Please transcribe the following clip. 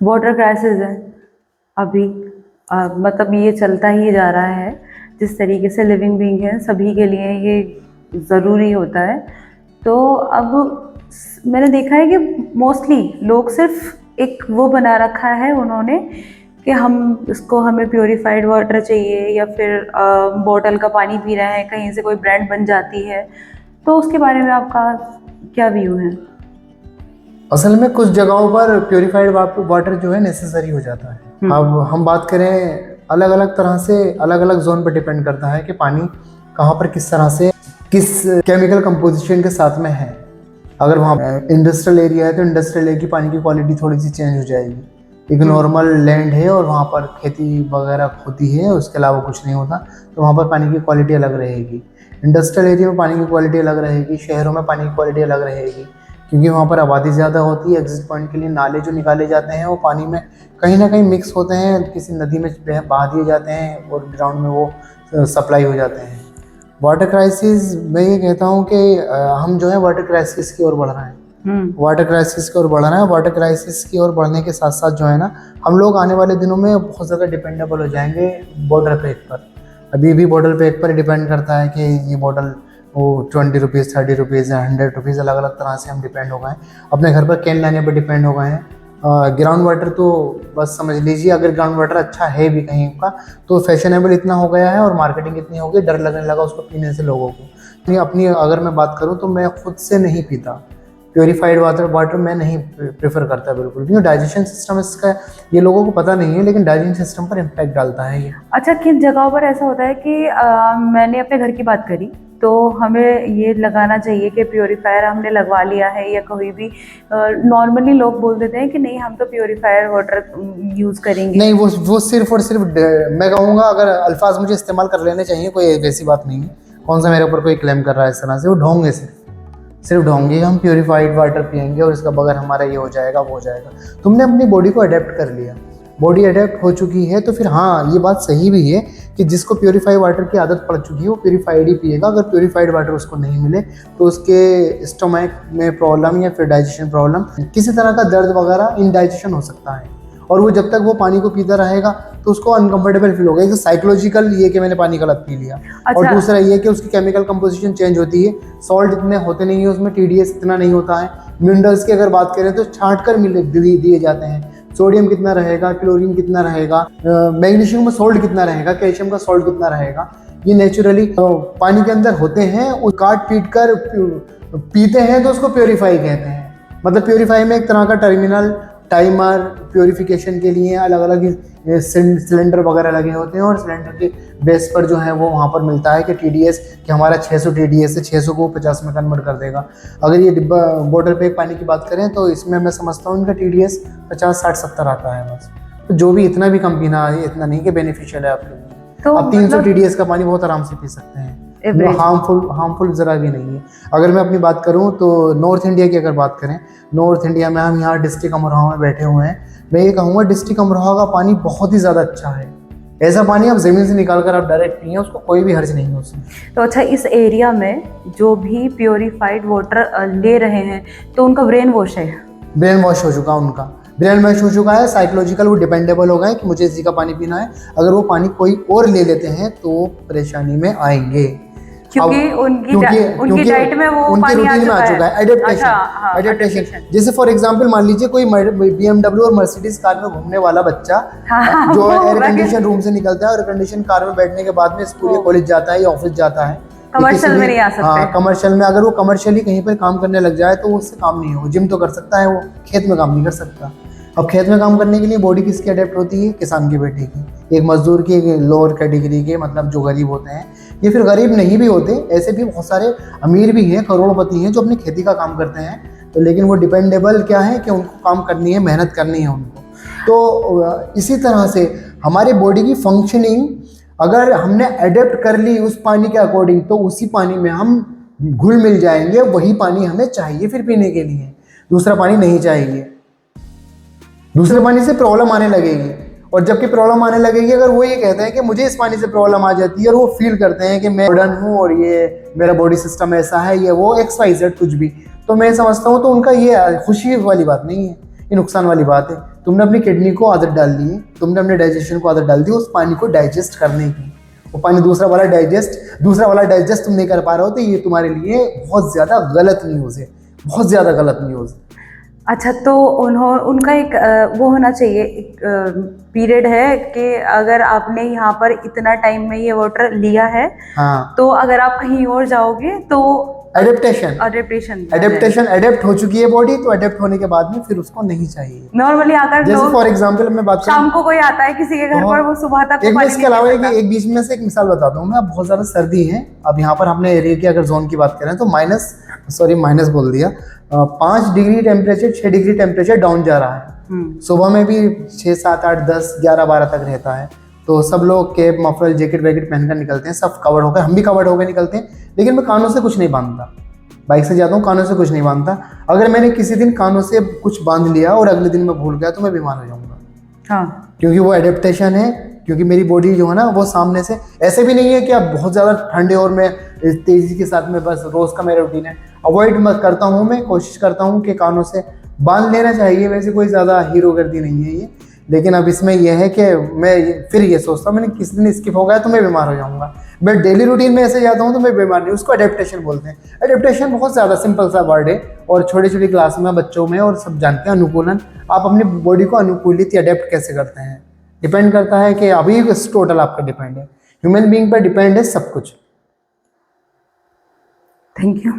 Water crisis है अभी। मतलब ये चलता ही जा रहा है। जिस तरीके से लिविंग बीइंग है सभी के लिए ये ज़रूरी होता है। तो अब मैंने देखा है कि मोस्टली लोग सिर्फ एक वो बना रखा है उन्होंने कि हमें प्योरीफाइड वाटर चाहिए, या फिर बॉटल का पानी पी रहे हैं, कहीं से कोई ब्रांड बन जाती है। तो उसके बारे में आपका क्या व्यू है? असल में कुछ जगहों पर प्योरीफाइड वाटर जो है नेसेसरी हो जाता है। अब हम बात करें, अलग अलग तरह से अलग अलग जोन पर डिपेंड करता है कि पानी कहाँ पर किस तरह से किस केमिकल कंपोजिशन के साथ में है। अगर वहाँ इंडस्ट्रियल एरिया है तो इंडस्ट्रियल एरिया की पानी की क्वालिटी थोड़ी सी चेंज हो जाएगी। एक नॉर्मल लैंड है और वहाँ पर खेती वगैरह होती है, उसके अलावा कुछ नहीं होता, तो वहाँ पर पानी की क्वालिटी अलग रहेगी। इंडस्ट्रियल एरिया में पानी की क्वालिटी अलग रहेगी, शहरों में पानी की क्वालिटी अलग रहेगी, क्योंकि वहाँ पर आबादी ज़्यादा होती है। एग्जिट पॉइंट के लिए नाले जो निकाले जाते हैं वो पानी में कहीं ना कहीं मिक्स होते हैं, किसी नदी में बहा दिए जाते हैं और ग्राउंड में वो सप्लाई हो जाते हैं। वाटर क्राइसिस, मैं ये कहता हूँ कि हम जो है वाटर क्राइसिस की ओर बढ़ रहे हैं। वाटर क्राइसिस की ओर बढ़ रहे हैं। वाटर क्राइसिस की ओर बढ़ने के साथ साथ जो है ना, हम लोग आने वाले दिनों में बहुत ज़्यादा डिपेंडेबल हो जाएंगे बॉटल पैक पर। अभी भी बॉटल पैक पर डिपेंड करता है कि ये बॉटल वो 20 रुपीज़, 30 रुपीज़ या 100 रुपीज़, अलग अलग तरह से हम डिपेंड हो गए हैं। अपने घर पर कैन लाने पर डिपेंड हो गए हैं। ग्राउंड वाटर तो बस समझ लीजिए, अगर ग्राउंड वाटर अच्छा है भी कहीं का तो फैशनेबल इतना हो गया है और मार्केटिंग इतनी हो गई, डर लगने लगा उसको पीने से लोगों को। अपनी अगर मैं बात करूँ तो मैं खुद से नहीं पीता प्योरीफाइड वाटर मैं नहीं प्रेफर करता बिल्कुल भी। डाइजेशन सिस्टम इसका ये लोगों को पता नहीं है, लेकिन डाइजेशन सिस्टम पर इम्पैक्ट डालता है ये। अच्छा, किन जगहों पर ऐसा होता है कि मैंने अपने घर की बात करी तो हमें ये लगाना चाहिए कि प्योरीफायर हमने लगवा लिया है, या कोई भी नॉर्मली लोग बोल देते हैं कि नहीं हम तो प्योरीफायर वाटर यूज़ करेंगे। नहीं, वो सिर्फ और सिर्फ मैं कहूँगा, अगर अल्फाज मुझे इस्तेमाल कर लेने चाहिए, कोई वैसी बात नहीं है। कौन सा मेरे ऊपर कोई क्लेम कर रहा है इस तरह से, वो ढोंग है, सिर्फ ढोंगी। हम प्योरीफाइड वाटर पियेंगे और इसका बगैर हमारा ये हो जाएगा वो हो जाएगा। तुमने अपनी बॉडी को अडेप्ट कर लिया, बॉडी अडेप्ट हो चुकी है, तो फिर हाँ ये बात सही भी है कि जिसको प्योरीफाइड वाटर की आदत पड़ चुकी है वो प्योरीफाइड ही पिएगा। अगर प्योरीफाइड वाटर उसको नहीं मिले तो उसके स्टोमक में प्रॉब्लम या फिर डाइजेशन प्रॉब्लम, किसी तरह का दर्द वगैरह, इनडाइजेशन हो सकता है। और वो जब तक वो पानी को पीता रहेगा तो उसको अनकंफर्टेबल फील होगा। एक साइकोलॉजिकल ये कि मैंने पानी गलत पी लिया। अच्छा। और दूसरा ये कि उसकी केमिकल कंपोजिशन चेंज होती है, सॉल्ट इतने होते नहीं है उसमें, टीडीएस इतना नहीं होता है। मिनरल्स की अगर बात करें तो छांट कर दिए जाते हैं। सोडियम कितना रहेगा, क्लोरीन कितना रहेगा, मैग्नीशियम में सॉल्ट कितना रहेगा, कैल्शियम का सॉल्ट कितना रहेगा, ये नेचुरली पानी के अंदर होते हैं। वो काट पीट कर पीते हैं तो उसको प्योरीफाई कहते हैं। मतलब प्योरीफाई में एक तरह का टर्मिनल टाइमर प्योरीफिकेशन के लिए अलग अलग सिलेंडर वगैरह लगे होते हैं, और सिलेंडर के बेस पर जो है वो वहाँ पर मिलता है कि टीडीएस, कि हमारा 600 टीडीएस है, 600 को 50 में कन्वर्ट कर देगा। अगर ये डिब्बा बॉटल पे पानी की बात करें तो इसमें मैं समझता हूँ इनका टीडीएस 50, 60, 70 आता है बस। तो जो भी इतना भी कम पीना है, इतना नहीं कि बेनिफिशियल है आपके लिए। तो आप 300 टीडीएस का पानी बहुत आराम से पी सकते हैं, हार्मफुल ज़रा भी नहीं है। अगर मैं अपनी बात करूं तो नॉर्थ इंडिया की अगर बात करें, नॉर्थ इंडिया में हम यहाँ डिस्ट्रिक्ट अमरोहा में बैठे हुए हैं, मैं ये कहूँगा डिस्ट्रिक्ट अमरोहा का पानी बहुत ही ज़्यादा अच्छा है। ऐसा पानी आप ज़मीन से निकाल कर आप डायरेक्ट पिए, उसको कोई भी हर्ज नहीं है उसमें। तो अच्छा, इस एरिया में जो भी प्योरीफाइड वाटर ले रहे हैं तो उनका ब्रेन वॉश है? ब्रेन वॉश हो चुका उनका, ब्रेन वॉश हो चुका है। साइकोलॉजिकल वो डिपेंडेबल हो गए कि मुझे इसी का पानी पीना है। अगर वो पानी कोई और ले लेते हैं तो वो परेशानी में आएंगे, क्योंकि उनकी डाइट में वो उनकी पानी रूटीन में आ चुका है। एडेप्टेशन। अच्छा, हाँ, एडेप्टेशन जैसे फॉर एग्जांपल मान लीजिए कोई BMW और मर्सिडीज कार में घूमने वाला बच्चा, हाँ, जो एयर कंडीशन रूम से निकलता है और एयर कंडीशन कार में बैठने के बाद में स्कूल या कॉलेज जाता है या ऑफिस जाता है, कमर्शियल में नहीं आ सकते। हाँ, कमर्शियल में अगर वो कमर्शियली कहीं पर काम करने लग जाए तो उससे काम नहीं होगा। जिम तो कर सकता है, वो खेत में काम नहीं कर सकता। अब खेत में काम करने के लिए बॉडी किसकी अडेप्ट होती है? किसान की बेटे की, एक मजदूर की, एक लोअर कैटेगरी के, मतलब जो गरीब होते हैं, ये फिर गरीब नहीं भी होते, ऐसे भी बहुत सारे अमीर भी हैं, करोड़पति हैं जो अपनी खेती का काम करते हैं, तो लेकिन वो डिपेंडेबल क्या है कि उनको काम करनी है, मेहनत करनी है उनको। तो इसी तरह से हमारी बॉडी की फंक्शनिंग अगर हमने अडेप्ट कर ली उस पानी के अकॉर्डिंग, तो उसी पानी में हम घुल मिल जाएंगे। वही पानी हमें चाहिए फिर पीने के लिए, दूसरा पानी नहीं चाहिए। दूसरे पानी से प्रॉब्लम आने लगेगी, और जबकि प्रॉब्लम आने लगेगी अगर वो ये कहते हैं कि मुझे इस पानी से प्रॉब्लम आ जाती है, और वो फील करते हैं कि मैं मॉडर्न हूँ और ये मेरा बॉडी सिस्टम ऐसा है, ये वो XYZ कुछ भी, तो मैं समझता हूँ तो उनका ये खुशी वाली बात नहीं है, ये नुकसान वाली बात है। तुमने अपनी किडनी को आदत डाल दी है, तुमने अपने डाइजेशन को आदत डाल दी उस पानी को डाइजेस्ट करने की। वो पानी दूसरा वाला डाइजेस्ट तुम नहीं कर पा रहे हो, तो ये तुम्हारे लिए बहुत ज़्यादा गलत न्यूज़ है, बहुत ज़्यादा गलत न्यूज़। अच्छा, तो उनका एक वो होना चाहिए, एक पीरियड है कि अगर आपने यहाँ पर इतना टाइम में ये वाटर लिया है, हाँ, तो अगर आप कहीं और जाओगे तो एडेप्टेशन एडेप्ट हो चुकी है बॉडी, तो एडेप्ट होने के बाद में फिर उसको नहीं चाहिए। नॉर्मली आकर जैसे लोग, फॉर एग्जांपल मैं बात शाम को कोई आता है किसी के घर पर, वो सुबह तक एक पानी इसके नहीं अलावा पीता। एक बीच में से एक मिसाल बताता हूँ मैं। अब बहुत ज़्यादा सर्दी है, अब यहाँ पर हमने एरिया की अगर जोन की बात करें तो माइनस बोल दिया, 5 degree temperature, 6 degree temperature down जा रहा है। सुबह में भी 6, 7, 8, 10, 11, 12 तक रहता है। तो सब लोग कैप, मफलर, जैकेट वैकेट पहनकर निकलते हैं, सब कवर होकर, हम भी कवर्ड होकर निकलते हैं। लेकिन मैं कानों से कुछ नहीं बांधता, बाइक से जाता हूँ, कानों से कुछ नहीं बांधता। अगर मैंने किसी दिन कानों से कुछ बांध लिया और अगले दिन मैं भूल गया तो मैं बीमार हो जाऊंगा। हाँ, क्योंकि वो एडेप्टेशन है, क्योंकि मेरी बॉडी जो है ना वो सामने से, ऐसे भी नहीं है कि अब बहुत ज़्यादा ठंडे और मैं तेज़ी के साथ में, बस रोज़ का मेरा रूटीन है, अवॉइड मत करता हूँ, मैं कोशिश करता हूँ कि कानों से बांध लेना चाहिए। वैसे कोई ज़्यादा हीरोगर्दी नहीं है ये, लेकिन अब इसमें यह है कि मैं फिर ये सोचता हूँ, मैंने किसी दिन स्किप हो गया तो मैं बीमार हो जाऊँगा। मैं डेली रूटीन में ऐसे जाता हूँ तो मैं बीमार नहीं, उसको एडेप्टेशन बोलते हैं। एडेप्टेशन बहुत ज़्यादा सिंपल सा वर्ड है और छोटी छोटी क्लास में बच्चों में और सब जानते हैं। अनुकूलन, आप अपनी बॉडी को अनुकूलित या अडेप्ट कैसे करते हैं, डिपेंड करता है कि अभी टोटल आपका डिपेंड है, ह्यूमन बीइंग पर डिपेंड है सब कुछ। Thank you.